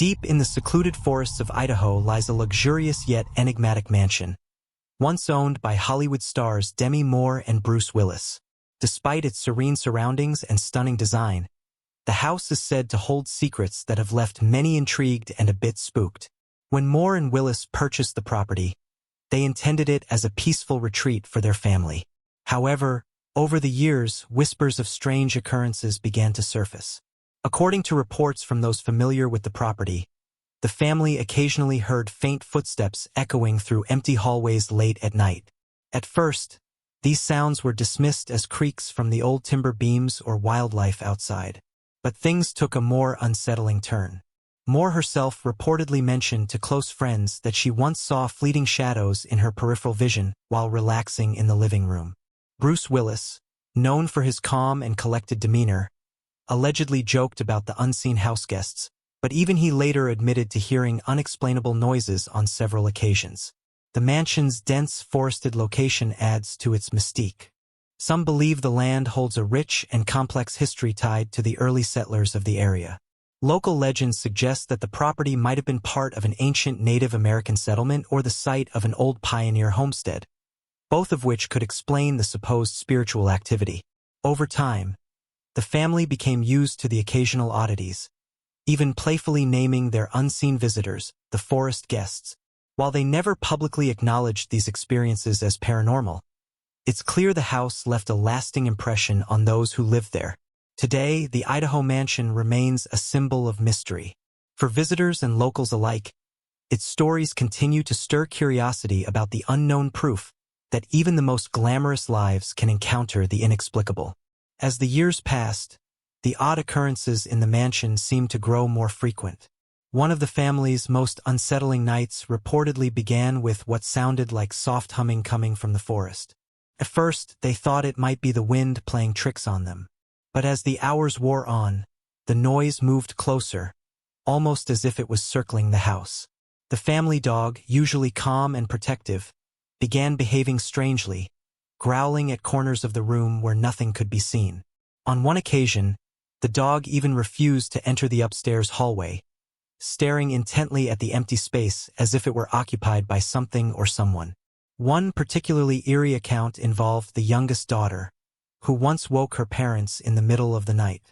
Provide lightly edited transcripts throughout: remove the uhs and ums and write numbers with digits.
Deep in the secluded forests of Idaho lies a luxurious yet enigmatic mansion, once owned by Hollywood stars Demi and Bruce Willis. Despite its serene surroundings and stunning design, the house is said to hold secrets that have left many intrigued and a bit spooked. When Moore and Willis purchased the property, they intended it as a peaceful retreat for their family. However, over the years, whispers of strange occurrences began to surface. According to reports from those familiar with the property, the family occasionally heard faint footsteps echoing through empty hallways late at night. At first, these sounds were dismissed as creaks from the old timber beams or wildlife outside. But things took a more unsettling turn. Moore herself reportedly mentioned to close friends that she once saw fleeting shadows in her peripheral vision while relaxing in the living room. Bruce Willis, known for his calm and collected demeanor, allegedly joked about the unseen house guests, but even he later admitted to hearing unexplainable noises on several occasions. The mansion's dense forested location adds to its mystique. Some believe the land holds a rich and complex history tied to the early settlers of the area. Local legends suggest that the property might have been part of an ancient Native American settlement or the site of an old pioneer homestead, both of which could explain the supposed spiritual activity. Over time, the family became used to the occasional oddities, even playfully naming their unseen visitors the forest guests. While they never publicly acknowledged these experiences as paranormal, it's clear the house left a lasting impression on those who lived there. Today, the Idaho mansion remains a symbol of mystery. For visitors and locals alike, its stories continue to stir curiosity about the unknown, proof that even the most glamorous lives can encounter the inexplicable. As the years passed, the odd occurrences in the mansion seemed to grow more frequent. One of the family's most unsettling nights reportedly began with what sounded like soft humming coming from the forest. At first, they thought it might be the wind playing tricks on them. But as the hours wore on, the noise moved closer, almost as if it was circling the house. The family dog, usually calm and protective, began behaving strangely, growling at corners of the room where nothing could be seen. On one occasion, the dog even refused to enter the upstairs hallway, staring intently at the empty space as if it were occupied by something or someone. One particularly eerie account involved the youngest daughter, who once woke her parents in the middle of the night.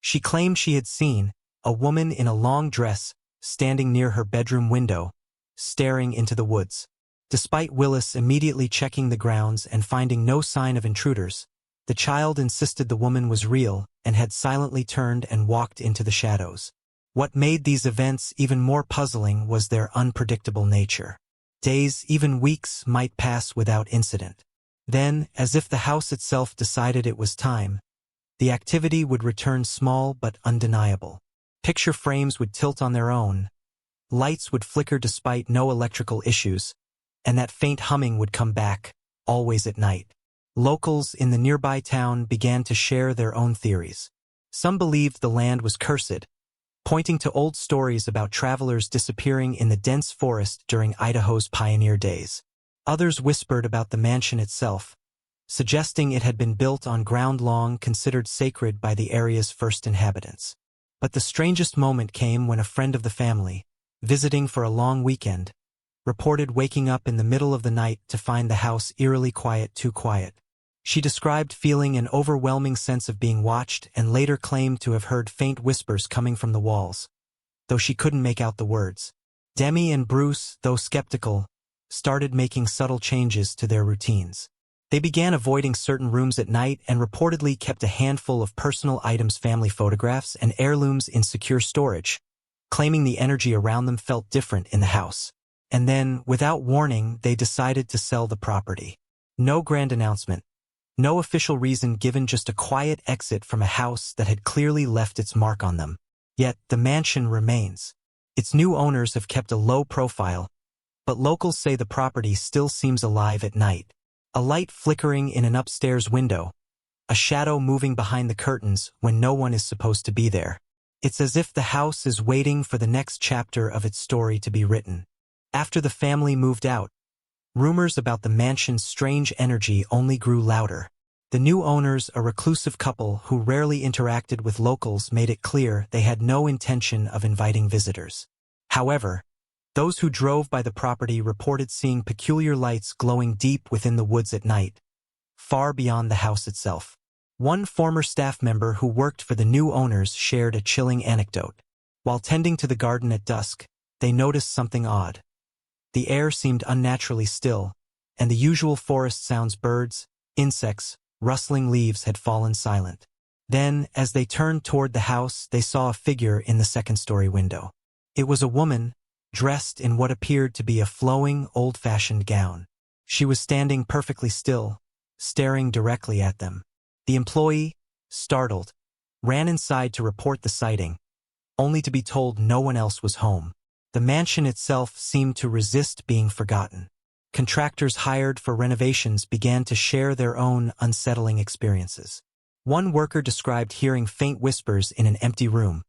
She claimed she had seen a woman in a long dress standing near her bedroom window, staring into the woods. Despite Willis immediately checking the grounds and finding no sign of intruders, the child insisted the woman was real and had silently turned and walked into the shadows. What made these events even more puzzling was their unpredictable nature. Days, even weeks, might pass without incident. Then, as if the house itself decided it was time, the activity would return, small but undeniable. Picture frames would tilt on their own, lights would flicker despite no electrical issues, and that faint humming would come back, always at night. Locals in the nearby town began to share their own theories. Some believed the land was cursed, pointing to old stories about travelers disappearing in the dense forest during Idaho's pioneer days. Others whispered about the mansion itself, suggesting it had been built on ground long considered sacred by the area's first inhabitants. But the strangest moment came when a friend of the family, visiting for a long weekend, reported waking up in the middle of the night to find the house eerily quiet, too quiet. She described feeling an overwhelming sense of being watched and later claimed to have heard faint whispers coming from the walls, though she couldn't make out the words. Demi and Bruce, though skeptical, started making subtle changes to their routines. They began avoiding certain rooms at night and reportedly kept a handful of personal items, family photographs, and heirlooms in secure storage, claiming the energy around them felt different in the house. And then, without warning, they decided to sell the property. No grand announcement, no official reason given, just a quiet exit from a house that had clearly left its mark on them. Yet, the mansion remains. Its new owners have kept a low profile, but locals say the property still seems alive at night. A light flickering in an upstairs window, a shadow moving behind the curtains when no one is supposed to be there. It's as if the house is waiting for the next chapter of its story to be written. After the family moved out, rumors about the mansion's strange energy only grew louder. The new owners, a reclusive couple who rarely interacted with locals, made it clear they had no intention of inviting visitors. However, those who drove by the property reported seeing peculiar lights glowing deep within the woods at night, far beyond the house itself. One former staff member who worked for the new owners shared a chilling anecdote. While tending to the garden at dusk, they noticed something odd. The air seemed unnaturally still, and the usual forest sounds, birds, insects, rustling leaves, had fallen silent. Then, as they turned toward the house, they saw a figure in the second-story window. It was a woman, dressed in what appeared to be a flowing, old-fashioned gown. She was standing perfectly still, staring directly at them. The employee, startled, ran inside to report the sighting, only to be told no one else was home. The mansion itself seemed to resist being forgotten. Contractors hired for renovations began to share their own unsettling experiences. One worker described hearing faint whispers in an empty room,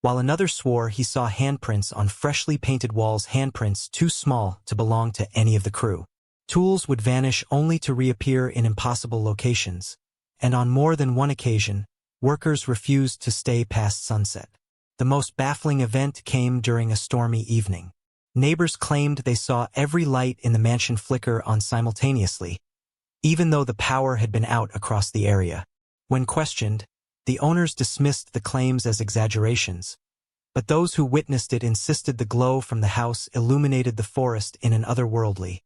while another swore he saw handprints on freshly painted walls, handprints too small to belong to any of the crew. Tools would vanish only to reappear in impossible locations, and on more than one occasion, workers refused to stay past sunset. The most baffling event came during a stormy evening. Neighbors claimed they saw every light in the mansion flicker on simultaneously, even though the power had been out across the area. When questioned, the owners dismissed the claims as exaggerations, but those who witnessed it insisted the glow from the house illuminated the forest in an otherworldly,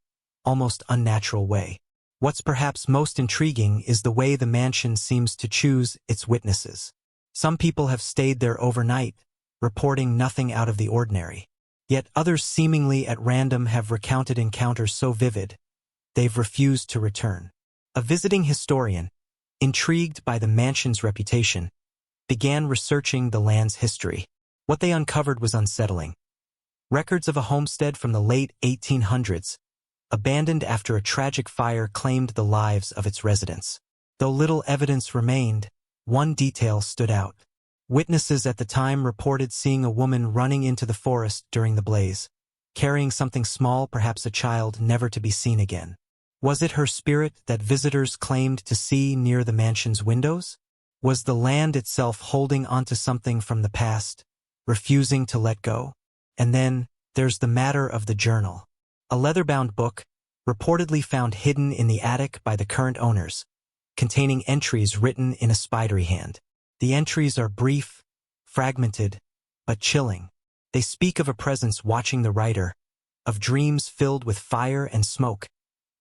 almost unnatural way. What's perhaps most intriguing is the way the mansion seems to choose its witnesses. Some people have stayed there overnight, reporting nothing out of the ordinary. Yet others seemingly at random have recounted encounters so vivid, they've refused to return. A visiting historian, intrigued by the mansion's reputation, began researching the land's history. What they uncovered was unsettling. Records of a homestead from the late 1800s, abandoned after a tragic fire, claimed the lives of its residents. Though little evidence remained, one detail stood out. Witnesses at the time reported seeing a woman running into the forest during the blaze, carrying something small, perhaps a child, never to be seen again. Was it her spirit that visitors claimed to see near the mansion's windows? Was the land itself holding onto something from the past, refusing to let go? And then, there's the matter of the journal. A leather-bound book, reportedly found hidden in the attic by the current owners, containing entries written in a spidery hand. The entries are brief, fragmented, but chilling. They speak of a presence watching the writer, of dreams filled with fire and smoke,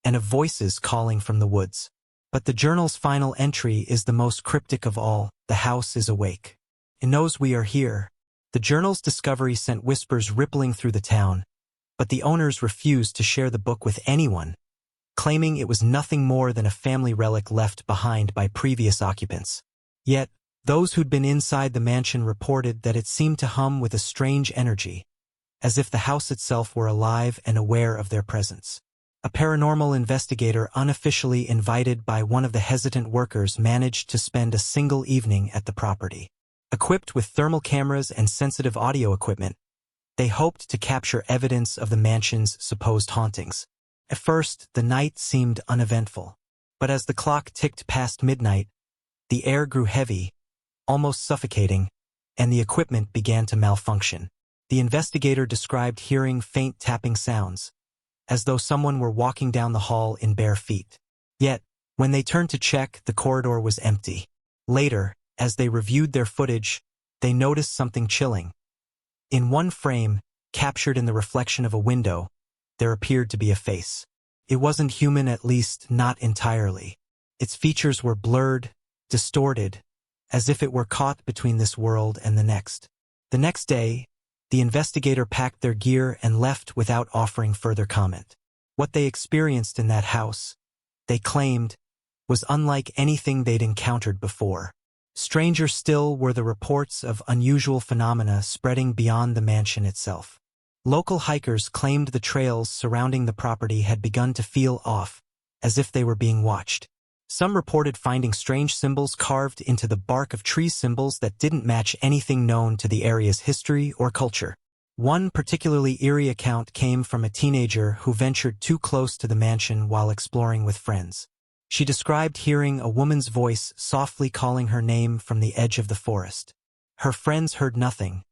and of voices calling from the woods. But the journal's final entry is the most cryptic of all. The house is awake. It knows we are here. The journal's discovery sent whispers rippling through the town, but the owners refused to share the book with anyone, claiming it was nothing more than a family relic left behind by previous occupants. Yet, those who'd been inside the mansion reported that it seemed to hum with a strange energy, as if the house itself were alive and aware of their presence. A paranormal investigator unofficially invited by one of the hesitant workers managed to spend a single evening at the property. Equipped with thermal cameras and sensitive audio equipment, they hoped to capture evidence of the mansion's supposed hauntings. At first, the night seemed uneventful, but as the clock ticked past midnight, the air grew heavy, almost suffocating, and the equipment began to malfunction. The investigator described hearing faint tapping sounds, as though someone were walking down the hall in bare feet. Yet, when they turned to check, the corridor was empty. Later, as they reviewed their footage, they noticed something chilling. In one frame, captured in the reflection of a window, there appeared to be a face. It wasn't human, at least not entirely. Its features were blurred, distorted, as if it were caught between this world and the next. The next day, the investigator packed their gear and left without offering further comment. What they experienced in that house, they claimed, was unlike anything they'd encountered before. Stranger still were the reports of unusual phenomena spreading beyond the mansion itself. Local hikers claimed the trails surrounding the property had begun to feel off, as if they were being watched. Some reported finding strange symbols carved into the bark of trees, symbols that didn't match anything known to the area's history or culture. One particularly eerie account came from a teenager who ventured too close to the mansion while exploring with friends. She described hearing a woman's voice softly calling her name from the edge of the forest. Her friends heard nothing,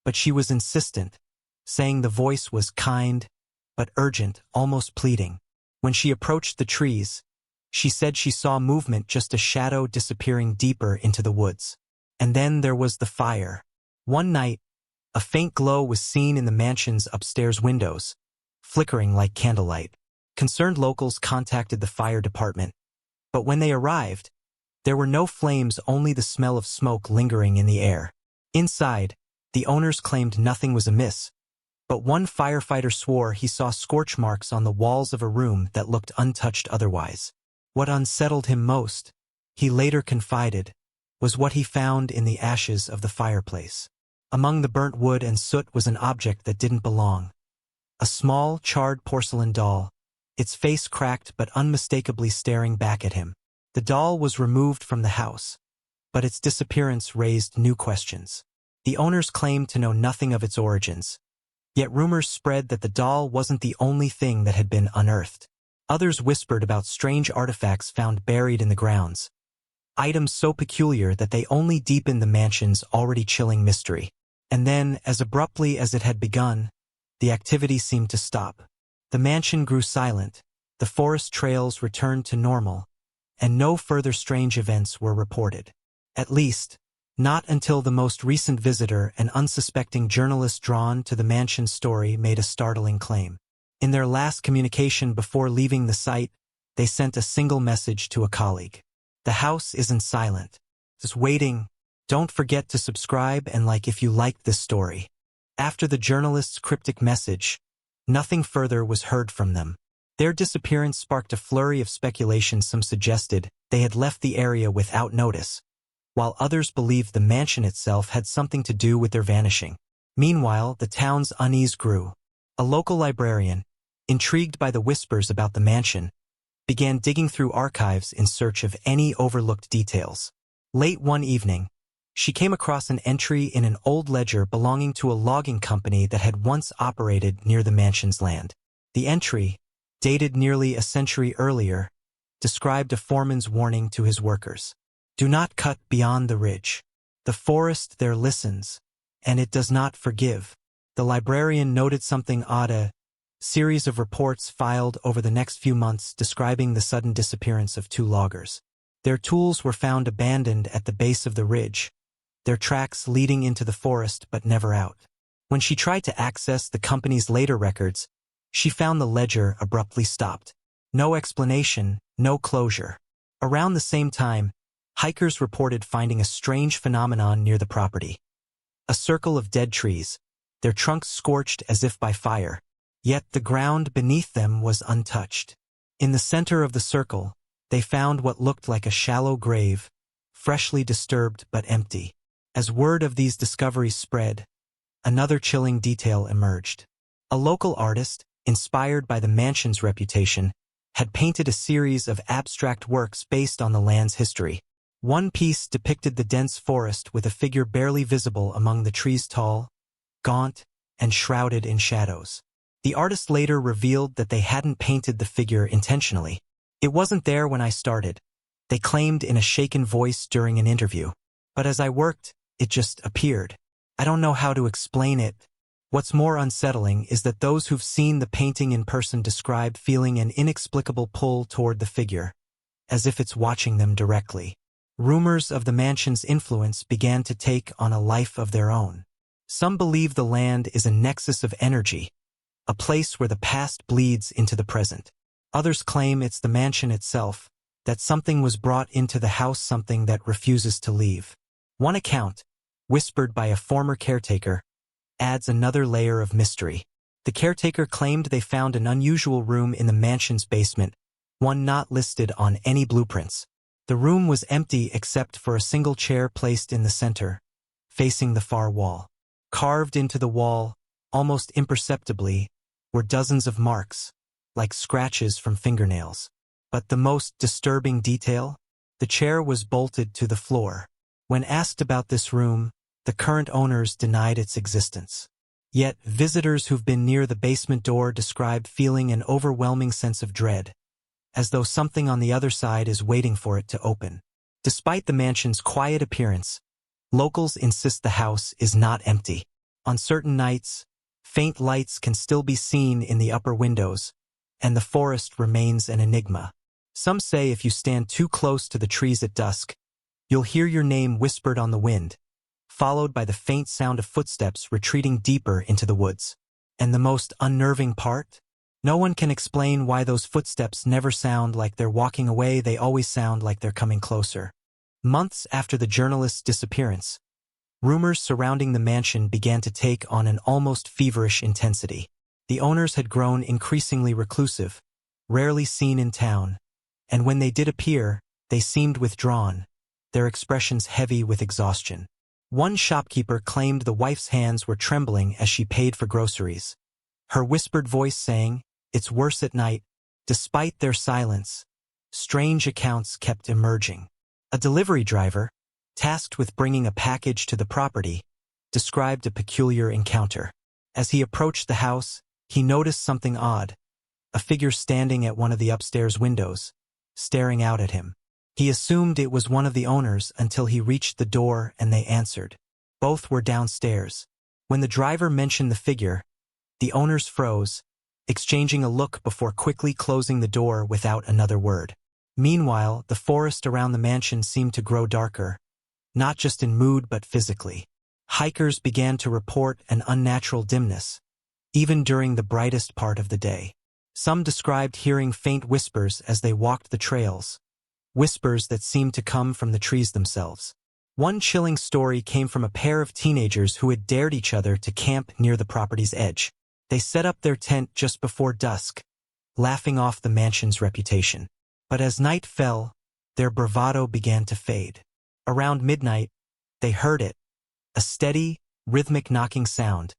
but she was insistent, saying the voice was kind, but urgent, almost pleading. When she approached the trees, she said she saw movement, just a shadow disappearing deeper into the woods. And then there was the fire. One night, a faint glow was seen in the mansion's upstairs windows, flickering like candlelight. Concerned locals contacted the fire department, but when they arrived, there were no flames, only the smell of smoke lingering in the air. Inside, the owners claimed nothing was amiss, but one firefighter swore he saw scorch marks on the walls of a room that looked untouched otherwise. What unsettled him most, he later confided, was what he found in the ashes of the fireplace. Among the burnt wood and soot was an object that didn't belong. A small, charred porcelain doll, its face cracked but unmistakably staring back at him. The doll was removed from the house, but its disappearance raised new questions. The owners claimed to know nothing of its origins, yet rumors spread that the doll wasn't the only thing that had been unearthed. Others whispered about strange artifacts found buried in the grounds, items so peculiar that they only deepened the mansion's already chilling mystery. And then, as abruptly as it had begun, the activity seemed to stop. The mansion grew silent, the forest trails returned to normal, and no further strange events were reported. At least, not until the most recent visitor, an unsuspecting journalist drawn to the mansion's story, made a startling claim. In their last communication before leaving the site, they sent a single message to a colleague. "The house isn't silent. Just waiting. Don't forget to subscribe and like if you liked this story." After the journalist's cryptic message, nothing further was heard from them. Their disappearance sparked a flurry of speculation. Some suggested they had left the area without notice, while others believed the mansion itself had something to do with their vanishing. Meanwhile, the town's unease grew. A local librarian, intrigued by the whispers about the mansion, began digging through archives in search of any overlooked details. Late one evening, she came across an entry in an old ledger belonging to a logging company that had once operated near the mansion's land. The entry, dated nearly a century earlier, described a foreman's warning to his workers. "Do not cut beyond the ridge. The forest there listens, and it does not forgive." The librarian noted something odd: a series of reports filed over the next few months describing the sudden disappearance of two loggers. Their tools were found abandoned at the base of the ridge, their tracks leading into the forest but never out. When she tried to access the company's later records, she found the ledger abruptly stopped. No explanation, no closure. Around the same time, hikers reported finding a strange phenomenon near the property. A circle of dead trees, their trunks scorched as if by fire, yet the ground beneath them was untouched. In the center of the circle, they found what looked like a shallow grave, freshly disturbed but empty. As word of these discoveries spread, another chilling detail emerged. A local artist, inspired by the mansion's reputation, had painted a series of abstract works based on the land's history. One piece depicted the dense forest with a figure barely visible among the trees, tall, gaunt, and shrouded in shadows. The artist later revealed that they hadn't painted the figure intentionally. "It wasn't there when I started," they claimed in a shaken voice during an interview. "But as I worked, it just appeared. I don't know how to explain it." What's more unsettling is that those who've seen the painting in person describe feeling an inexplicable pull toward the figure, as if it's watching them directly. Rumors of the mansion's influence began to take on a life of their own. Some believe the land is a nexus of energy, a place where the past bleeds into the present. Others claim it's the mansion itself, that something was brought into the house, something that refuses to leave. One account, whispered by a former caretaker, adds another layer of mystery. The caretaker claimed they found an unusual room in the mansion's basement, one not listed on any blueprints. The room was empty except for a single chair placed in the center, facing the far wall. Carved into the wall, almost imperceptibly, were dozens of marks, like scratches from fingernails. But the most disturbing detail? The chair was bolted to the floor. When asked about this room, the current owners denied its existence. Yet, visitors who've been near the basement door describe feeling an overwhelming sense of dread, as though something on the other side is waiting for it to open. Despite the mansion's quiet appearance, locals insist the house is not empty. On certain nights, Faint lights can still be seen in the upper windows, and the forest remains an enigma. Some say if you stand too close to the trees at dusk, you'll hear your name whispered on the wind, followed by the faint sound of footsteps retreating deeper into the woods. And the most unnerving part? No one can explain why those footsteps never sound like they're walking away, they always sound like they're coming closer. Months after the journalist's disappearance, rumors surrounding the mansion began to take on an almost feverish intensity. The owners had grown increasingly reclusive, rarely seen in town, and when they did appear, they seemed withdrawn, their expressions heavy with exhaustion. One shopkeeper claimed the wife's hands were trembling as she paid for groceries, her whispered voice saying, "It's worse at night." Despite their silence, strange accounts kept emerging. A delivery driver, tasked with bringing a package to the property, described a peculiar encounter. As he approached the house, he noticed something odd, a figure standing at one of the upstairs windows, staring out at him. He assumed it was one of the owners until he reached the door and they answered. Both were downstairs. When the driver mentioned the figure, the owners froze, exchanging a look before quickly closing the door without another word. Meanwhile, the forest around the mansion seemed to grow darker, not just in mood but physically. Hikers began to report an unnatural dimness, even during the brightest part of the day. Some described hearing faint whispers as they walked the trails, whispers that seemed to come from the trees themselves. One chilling story came from a pair of teenagers who had dared each other to camp near the property's edge. They set up their tent just before dusk, laughing off the mansion's reputation. But as night fell, their bravado began to fade. Around midnight, they heard it, a steady, rhythmic knocking sound,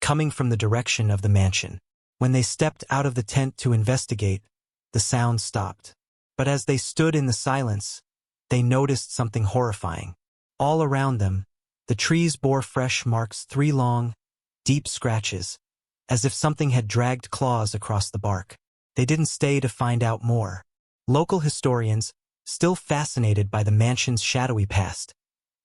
coming from the direction of the mansion. When they stepped out of the tent to investigate, the sound stopped. But as they stood in the silence, they noticed something horrifying. All around them, the trees bore fresh marks, 3 long, deep scratches, as if something had dragged claws across the bark. They didn't stay to find out more. Local historians, still fascinated by the mansion's shadowy past,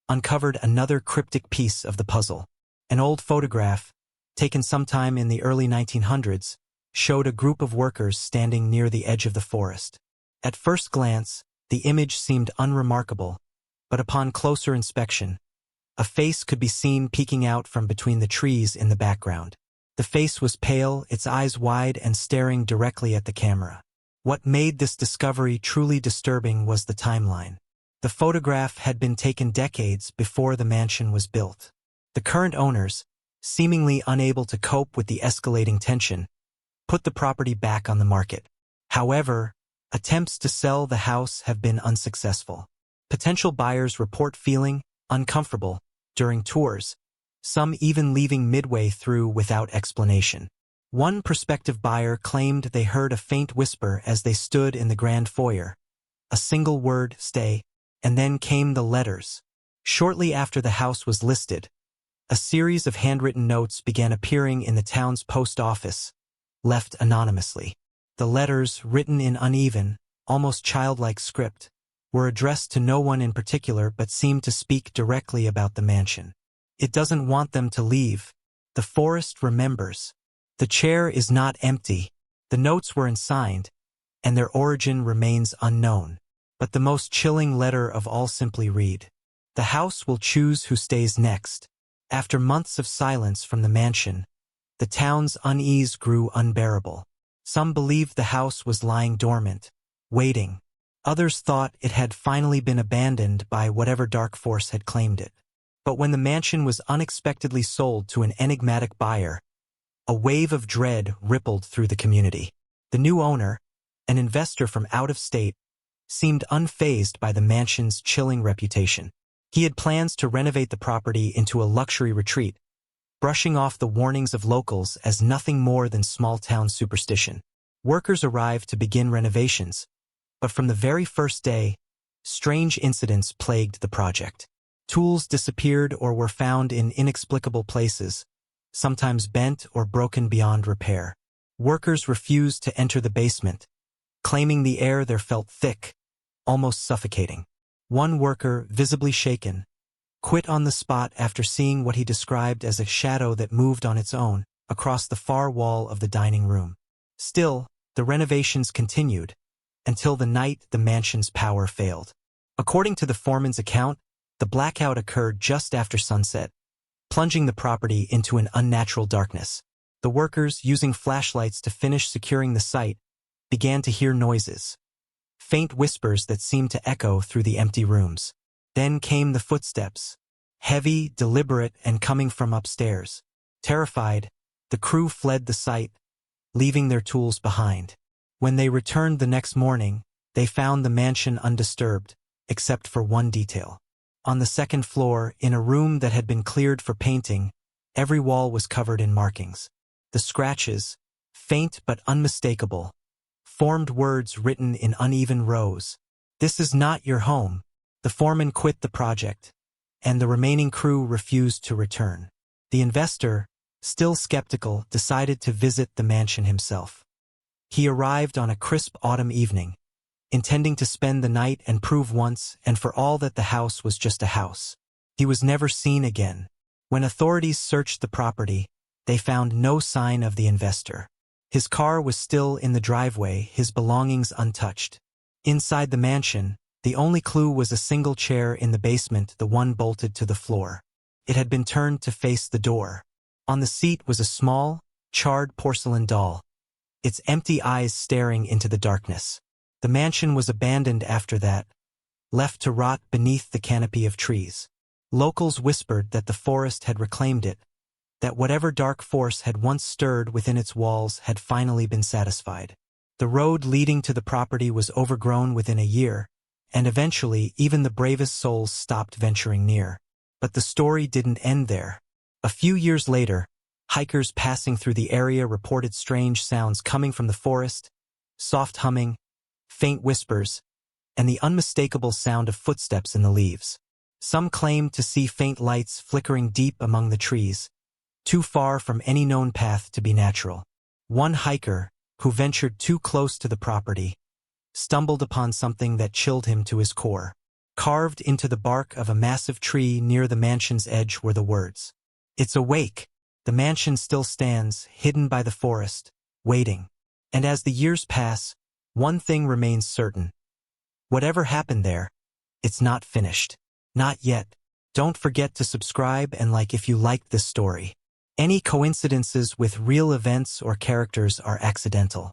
uncovered another cryptic piece of the puzzle. An old photograph, taken sometime in the early 1900s, showed a group of workers standing near the edge of the forest. At first glance, the image seemed unremarkable, but upon closer inspection, a face could be seen peeking out from between the trees in the background. The face was pale, its eyes wide and staring directly at the camera. What made this discovery truly disturbing was the timeline. The photograph had been taken decades before the mansion was built. The current owners, seemingly unable to cope with the escalating tension, put the property back on the market. However, attempts to sell the house have been unsuccessful. Potential buyers report feeling uncomfortable during tours, some even leaving midway through without explanation. One prospective buyer claimed they heard a faint whisper as they stood in the grand foyer. A single word, "stay," and then came the letters. Shortly after the house was listed, a series of handwritten notes began appearing in the town's post office, left anonymously. The letters, written in uneven, almost childlike script, were addressed to no one in particular but seemed to speak directly about the mansion. It doesn't want them to leave. The forest remembers. The chair is not empty. The notes weren't signed, and their origin remains unknown. But the most chilling letter of all simply read, "The house will choose who stays next." After months of silence from the mansion, the town's unease grew unbearable. Some believed the house was lying dormant, waiting. Others thought it had finally been abandoned by whatever dark force had claimed it. But when the mansion was unexpectedly sold to an enigmatic buyer, a wave of dread rippled through the community. The new owner, an investor from out of state, seemed unfazed by the mansion's chilling reputation. He had plans to renovate the property into a luxury retreat, brushing off the warnings of locals as nothing more than small-town superstition. Workers arrived to begin renovations, but from the very first day, strange incidents plagued the project. Tools disappeared or were found in inexplicable places, sometimes bent or broken beyond repair. Workers refused to enter the basement, claiming the air there felt thick, almost suffocating. One worker, visibly shaken, quit on the spot after seeing what he described as a shadow that moved on its own. across the far wall of the dining room. Still, the renovations continued, until the night the mansion's power failed. According to the foreman's account, the blackout occurred just after sunset, plunging the property into an unnatural darkness. The workers, using flashlights to finish securing the site, began to hear noises, faint whispers that seemed to echo through the empty rooms. Then came the footsteps, heavy, deliberate, and coming from upstairs. Terrified, the crew fled the site, leaving their tools behind. When they returned the next morning, they found the mansion undisturbed, except for one detail. On the second floor, in a room that had been cleared for painting, every wall was covered in markings. The scratches, faint but unmistakable, formed words written in uneven rows. "This is not your home." The foreman quit the project, and the remaining crew refused to return. The investor, still skeptical, decided to visit the mansion himself. He arrived on a crisp autumn evening, intending to spend the night and prove once and for all that the house was just a house. He was never seen again. When authorities searched the property, they found no sign of the investor. His car was still in the driveway, his belongings untouched. Inside the mansion, the only clue was a single chair in the basement, the one bolted to the floor. It had been turned to face the door. On the seat was a small, charred porcelain doll, its empty eyes staring into the darkness. The mansion was abandoned after that, left to rot beneath the canopy of trees. Locals whispered that the forest had reclaimed it, that whatever dark force had once stirred within its walls had finally been satisfied. The road leading to the property was overgrown within a year, and eventually even the bravest souls stopped venturing near. But the story didn't end there. A few years later, hikers passing through the area reported strange sounds coming from the forest, soft humming, faint whispers, and the unmistakable sound of footsteps in the leaves. Some claimed to see faint lights flickering deep among the trees, too far from any known path to be natural. One hiker, who ventured too close to the property, stumbled upon something that chilled him to his core. Carved into the bark of a massive tree near the mansion's edge were the words, "It's awake." The mansion still stands, hidden by the forest, waiting. And as the years pass, one thing remains certain. Whatever happened there, it's not finished. Not yet. Don't forget to subscribe and like if you liked this story. Any coincidences with real events or characters are accidental.